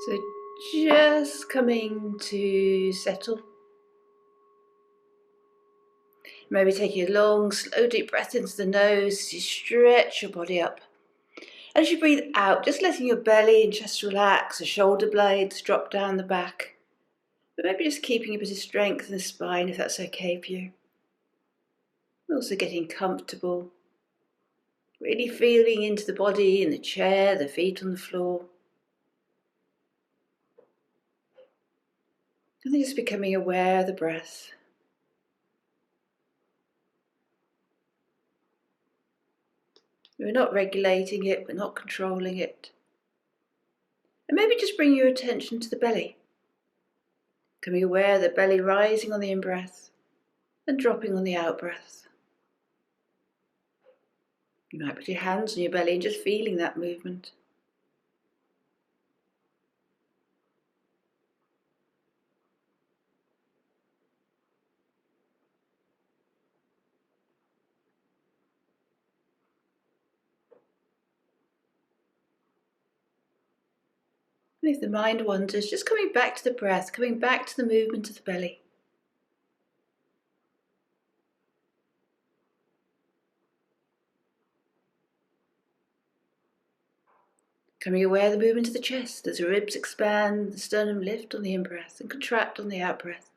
So just coming to settle. Maybe taking a long, slow, deep breath into the nose as you stretch your body up. As you breathe out, just letting your belly and chest relax, the shoulder blades drop down the back. But maybe just keeping a bit of strength in the spine if that's okay for you. Also getting comfortable. Really feeling into the body, in the chair, the feet on the floor. And then just becoming aware of the breath. We're not regulating it, we're not controlling it. And maybe just bring your attention to the belly. Becoming aware of the belly rising on the in-breath and dropping on the out-breath. You might put your hands on your belly and just feeling that movement. And if the mind wanders, just coming back to the breath, coming back to the movement of the belly. Becoming aware of the movement of the chest as the ribs expand, the sternum lift on the in-breath and contract on the out-breath.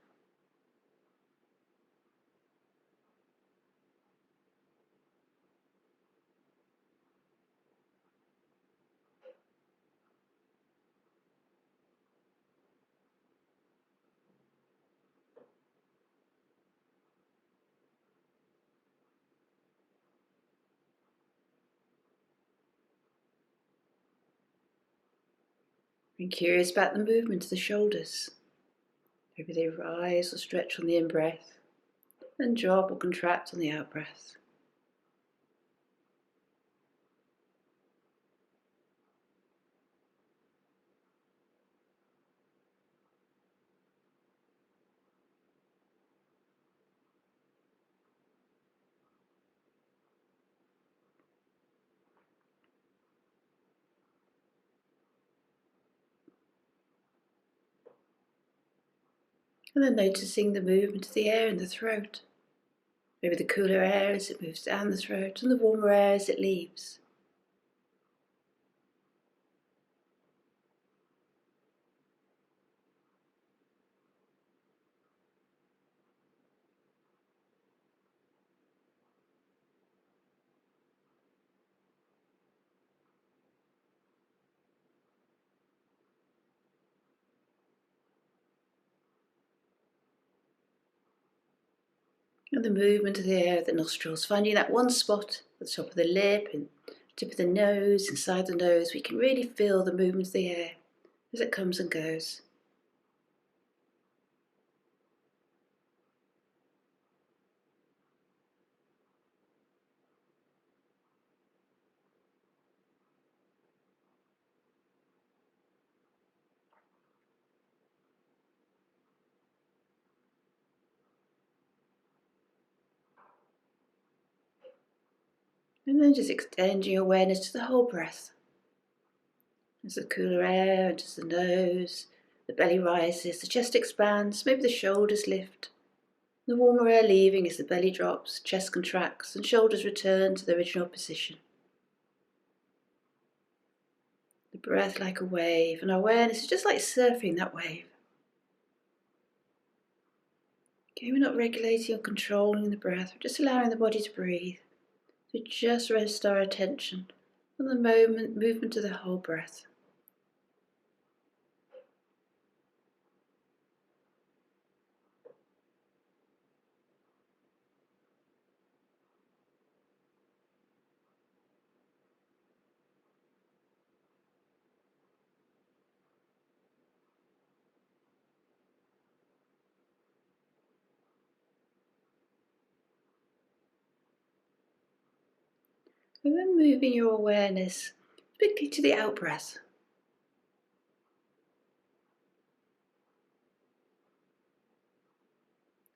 Being curious about the movement of the shoulders. Maybe they rise or stretch on the in-breath and drop or contract on the out-breath. And then noticing the movement of the air in the throat. Maybe the cooler air as it moves down the throat and the warmer air as it leaves. And the movement of the air at the nostrils, finding that one spot at the top of the lip and tip of the nose, inside the nose, we can really feel the movement of the air as it comes and goes. And then just extending your awareness to the whole breath. As the cooler air enters the nose, the belly rises, the chest expands, maybe the shoulders lift. The warmer air leaving as the belly drops, chest contracts, and shoulders return to their original position. The breath like a wave, and our awareness is just like surfing that wave. Okay, we're not regulating or controlling the breath, we're just allowing the body to breathe. So just rest our attention on the movement of the whole breath. And then moving your awareness quickly to the out breath.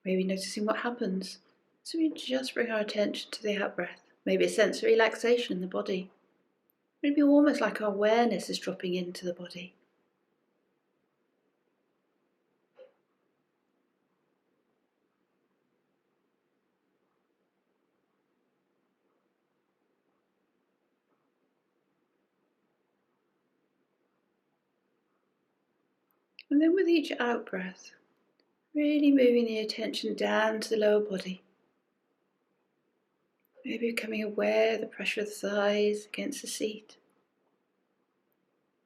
Maybe noticing what happens. So we just bring our attention to the out breath. Maybe a sense of relaxation in the body. Maybe almost like our awareness is dropping into the body. And then with each out breath, really moving the attention down to the lower body. Maybe becoming aware of the pressure of the thighs against the seat.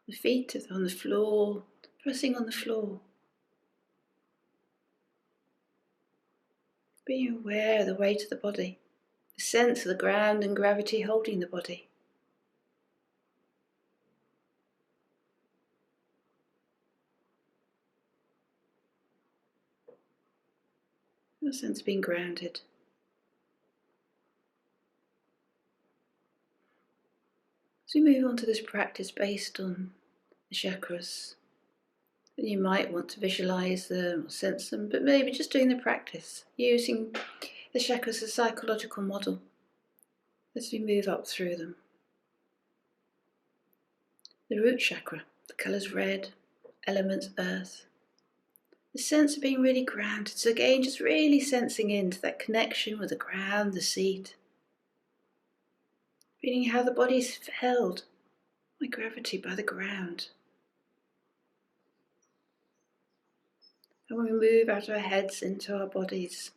The feet are on the floor, pressing on the floor. Being aware of the weight of the body, the sense of the ground and gravity holding the body. The sense of being grounded. As we move on to this practice based on the chakras, then you might want to visualize them or sense them, but maybe just doing the practice, using the chakras as a psychological model as we move up through them. The root chakra, the colour's red, elements earth. The sense of being really grounded, so again just really sensing into that connection with the ground, the seat. Feeling how the body is held by gravity, by the ground. And when we move out of our heads into our bodies,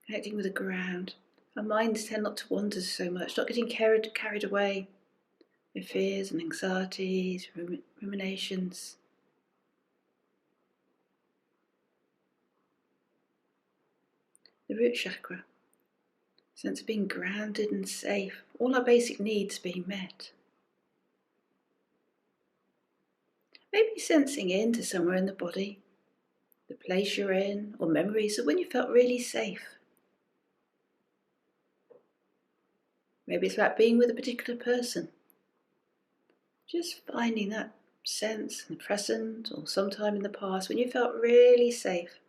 connecting with the ground, our minds tend not to wander so much, not getting carried away with fears and anxieties, ruminations. The root chakra, sense of being grounded and safe, all our basic needs being met. Maybe sensing into somewhere in the body, the place you're in, or memories of when you felt really safe. Maybe it's about being with a particular person. Just finding that sense in the present or sometime in the past when you felt really safe.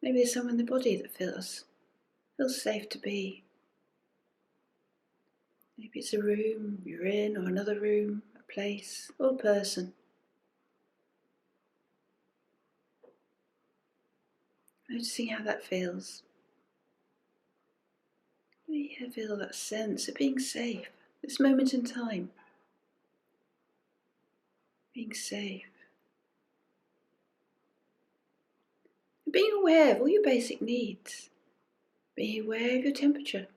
Maybe there's someone in the body that feels safe to be. Maybe it's a room you're in, or another room, a place, or a person. Noticing how that feels. We feel that sense of being safe, this moment in time. Being safe. And being aware of all your basic needs. Being aware of your temperature.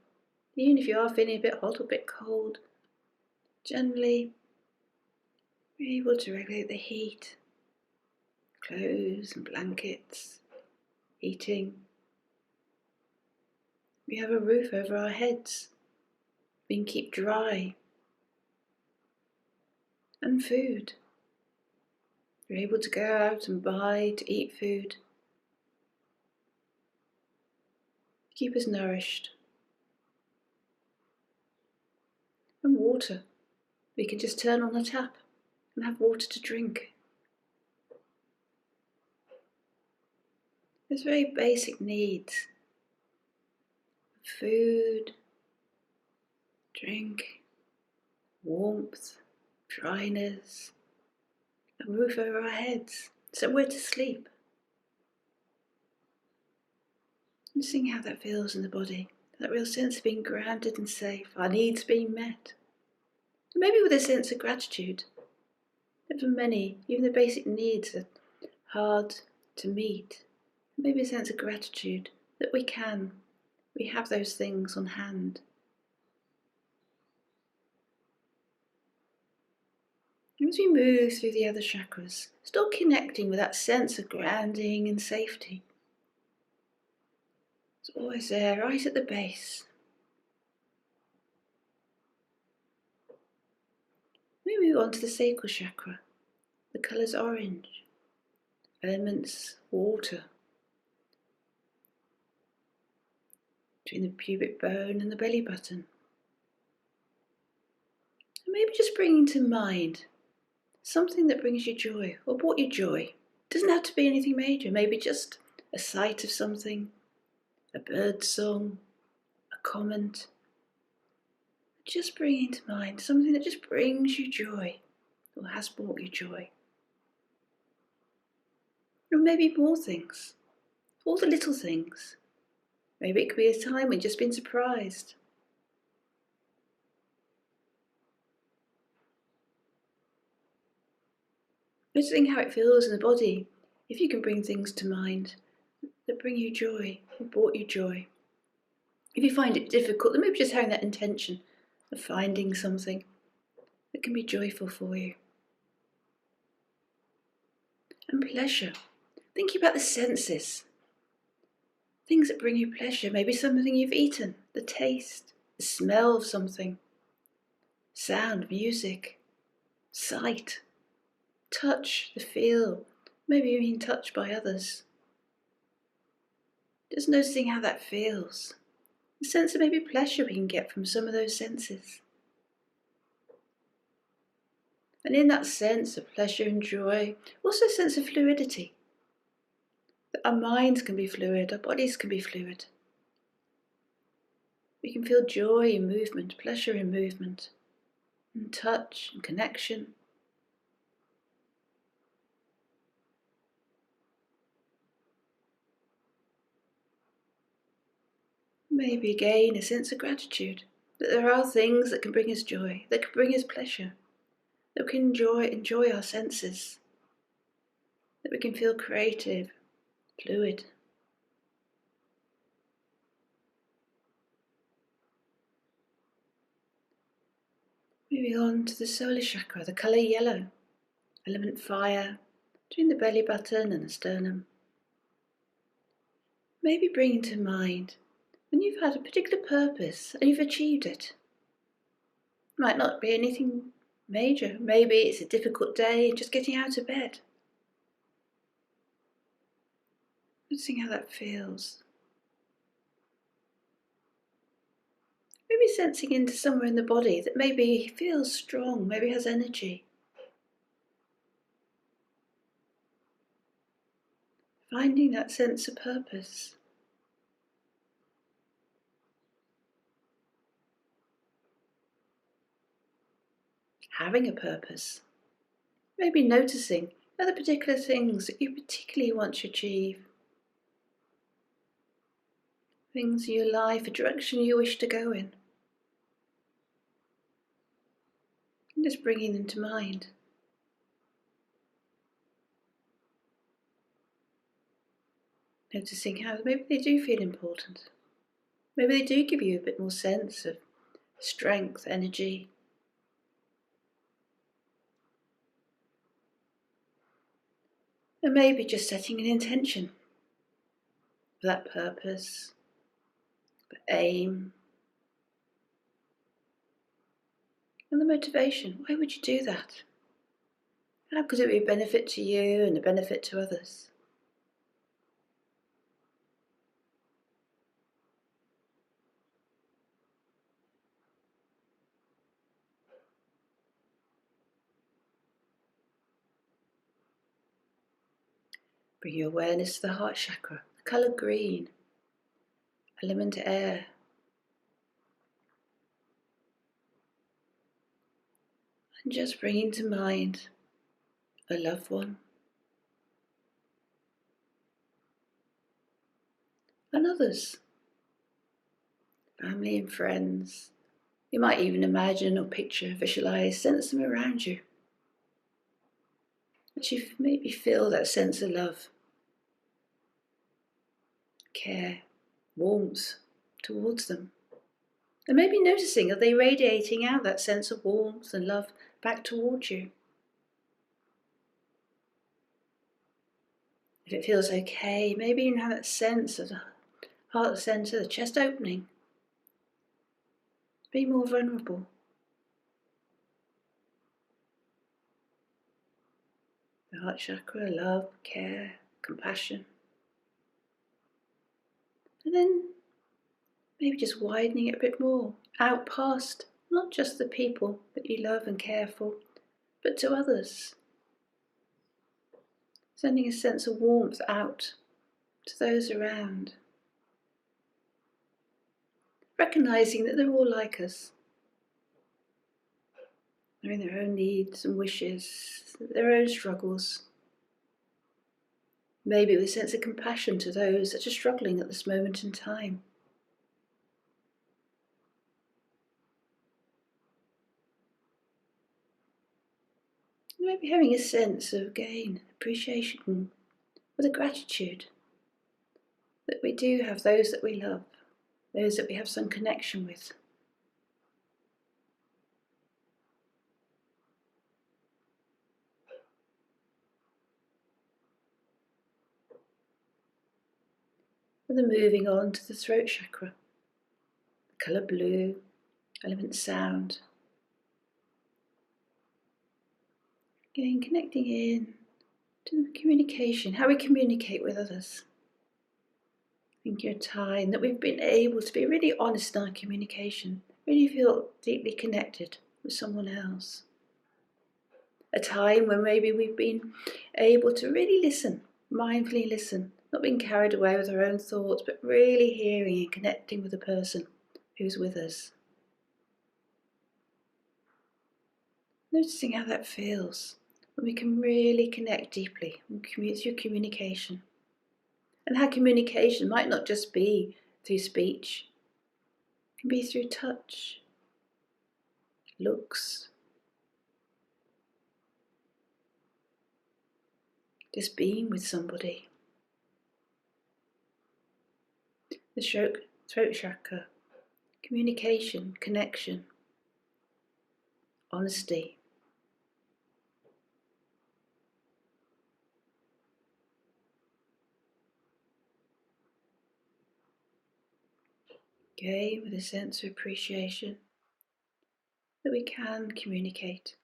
Even if you are feeling a bit hot or a bit cold, generally we're able to regulate the heat, clothes and blankets, heating. We have a roof over our heads, we can keep dry, and food. We're able to go out and buy, to eat food, keep us nourished. And water. We can just turn on the tap and have water to drink. There's very basic needs. Food, drink, warmth, dryness, a roof over our heads, somewhere to sleep. And seeing how that feels in the body, that real sense of being grounded and safe, our needs being met. And maybe with a sense of gratitude. That for many, even the basic needs are hard to meet. Maybe a sense of gratitude that we have those things on hand. As we move through the other chakras, still connecting with that sense of grounding and safety. It's always there, right at the base. We move on to the sacral chakra. The colour's orange. Elements water. Between the pubic bone and the belly button. And maybe just bringing to mind something that brings you joy or brought you joy. It doesn't have to be anything major, maybe just a sight of something, a bird song, a comment. Just bringing to mind something that just brings you joy or has brought you joy. Or maybe more things, all the little things. Maybe it could be a time when you've just been surprised. Noticing how it feels in the body, if you can bring things to mind that bring you joy, or brought you joy. If you find it difficult, then maybe just having that intention of finding something that can be joyful for you. And pleasure. Thinking about the senses. Things that bring you pleasure. Maybe something you've eaten, the taste, the smell of something, sound, music, sight, touch, the feel, maybe you're being touched by others. Just noticing how that feels. The sense of maybe pleasure we can get from some of those senses. And in that sense of pleasure and joy, also a sense of fluidity. That our minds can be fluid, our bodies can be fluid. We can feel joy in movement, pleasure in movement, and touch and connection. Maybe again a sense of gratitude, that there are things that can bring us joy, that can bring us pleasure, that we can enjoy our senses, that we can feel creative, fluid. Moving on to the solar chakra, the colour yellow, element fire, between the belly button and the sternum. Maybe bringing to mind when you've had a particular purpose and you've achieved it. It might not be anything major, maybe it's a difficult day and just getting out of bed. Noticing how that feels. Maybe sensing into somewhere in the body that maybe feels strong, maybe has energy. Finding that sense of purpose. Having a purpose. Maybe noticing other particular things that you particularly want to achieve. Things in your life, a direction you wish to go in. And just bringing them to mind. Noticing how maybe they do feel important. Maybe they do give you a bit more sense of strength, energy. And maybe just setting an intention for that purpose, the aim, and the motivation. Why would you do that? How could it be a benefit to you and a benefit to others? Bring your awareness to the heart chakra, the colour green, element air. And just bringing to mind a loved one and others, family and friends. You might even imagine or picture, visualise, sense them around you. As you maybe feel that sense of love, care, warmth towards them. And maybe noticing, are they radiating out that sense of warmth and love back towards you? If it feels okay, maybe you have that sense of the heart centre, the chest opening. Be more vulnerable. The heart chakra, love, care, compassion. And then maybe just widening it a bit more, out past not just the people that you love and care for, but to others. Sending a sense of warmth out to those around. Recognising that they're all like us. Knowing their own needs and wishes, their own struggles. Maybe with a sense of compassion to those that are struggling at this moment in time. Maybe having a sense of again, appreciation with a gratitude that we do have those that we love, those that we have some connection with. And then moving on to the throat chakra, the colour blue, element sound. Again, connecting in to the communication, how we communicate with others. Thinking of time that we've been able to be really honest in our communication, really feel deeply connected with someone else. A time when maybe we've been able to really listen, mindfully listen, not being carried away with our own thoughts, but really hearing and connecting with the person who's with us. Noticing how that feels when we can really connect deeply through communication. And how communication might not just be through speech, it can be through touch, looks, just being with somebody. The throat chakra, communication, connection, honesty. Okay, with a sense of appreciation that we can communicate.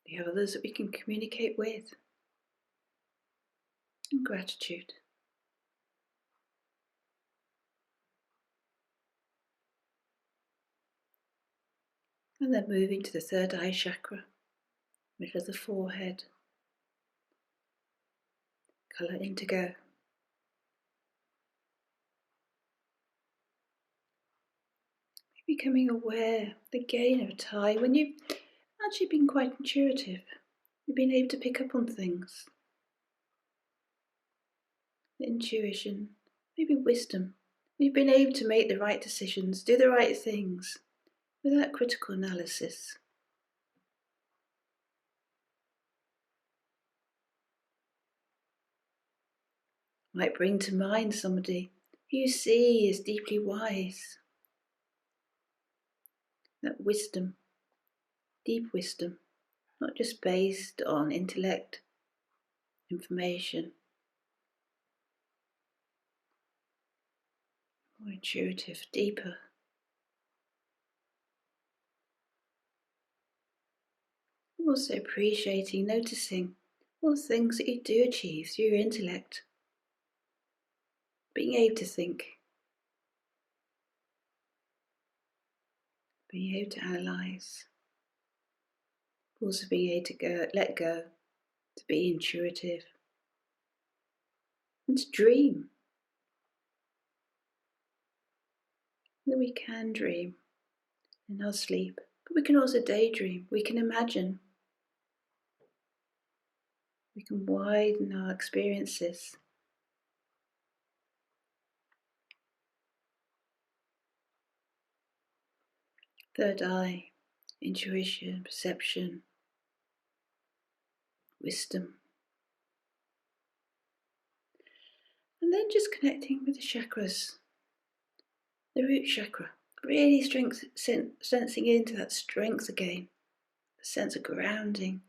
We have others that we can communicate with. And gratitude. And then moving to the third eye chakra, middle of the forehead, colour indigo. Becoming aware again of a time when you've actually been quite intuitive. You've been able to pick up on things. Intuition, maybe wisdom. You've been able to make the right decisions, do the right things without critical analysis. Might bring to mind somebody who you see as deeply wise. That wisdom, deep wisdom, not just based on intellect, information, more intuitive, deeper. Also appreciating, noticing all the things that you do achieve through your intellect. Being able to think, being able to analyse, also being able to let go, to be intuitive, and to dream. That we can dream in our sleep, but we can also daydream, we can imagine. We can widen our experiences. Third eye, intuition, perception, wisdom. And then just connecting with the chakras, the root chakra, really sensing into that strength again, the sense of grounding,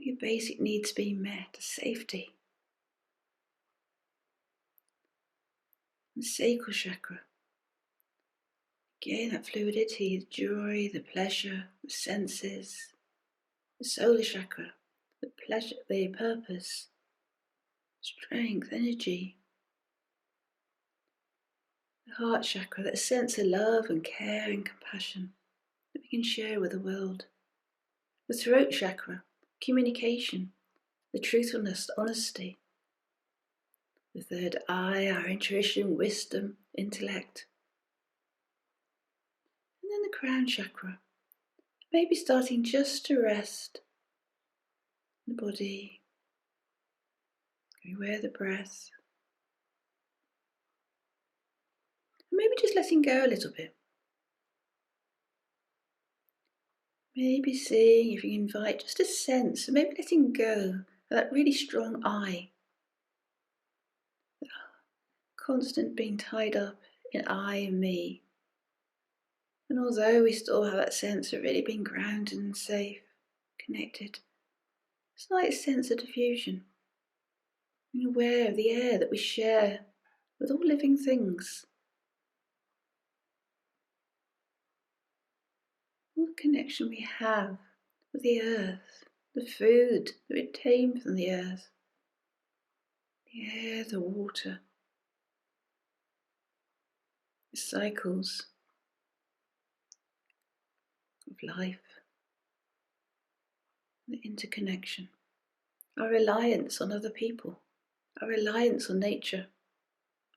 your basic needs being met, safety. The sacral chakra, again that fluidity, the joy, the pleasure, the senses. The solar chakra, the pleasure, the purpose, strength, energy. The heart chakra, that sense of love and care and compassion that we can share with the world. The throat chakra, communication, the truthfulness, honesty. The third eye, our intuition, wisdom, intellect. And then the crown chakra, maybe starting just to rest the body, everywhere the breath. And maybe just letting go a little bit. Maybe seeing if you can invite just a sense of maybe letting go of that really strong I, constant being tied up in I and me. And although we still have that sense of really being grounded and safe, connected, a slight sense of diffusion, being aware of the air that we share with all living things, all the connection we have with the earth, the food that we obtain from the earth, the air, the water, the cycles of life, the interconnection, our reliance on other people, our reliance on nature,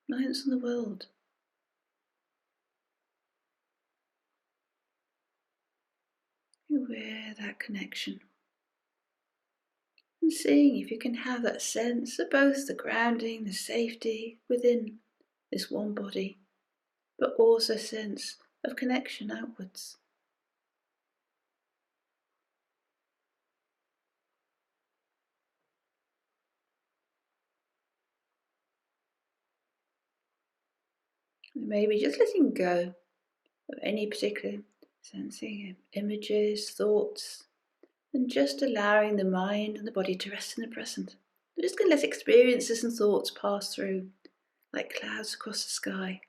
reliance on the world. Aware that connection. And seeing if you can have that sense of both the grounding, the safety within this one body, but also a sense of connection outwards. And maybe just letting go of any particular sensing of images, thoughts, and just allowing the mind and the body to rest in the present. We're just going to let experiences and thoughts pass through like clouds across the sky.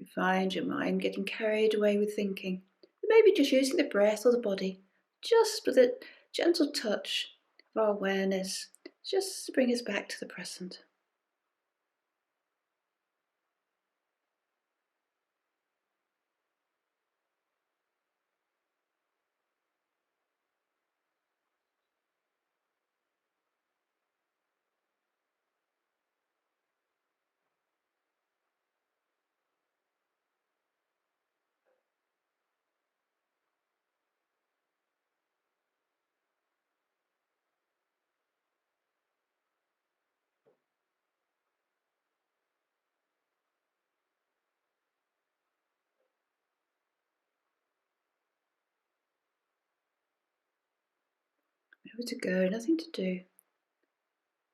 You find your mind getting carried away with thinking, but maybe just using the breath or the body, just with a gentle touch of our awareness, just to bring us back to the present. Nowhere to go, nothing to do.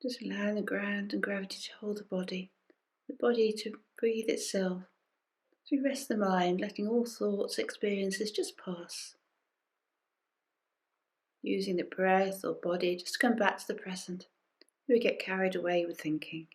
Just allowing the ground and gravity to hold the body to breathe itself. As we rest the mind, letting all thoughts, experiences just pass. Using the breath or body just to come back to the present. We get carried away with thinking.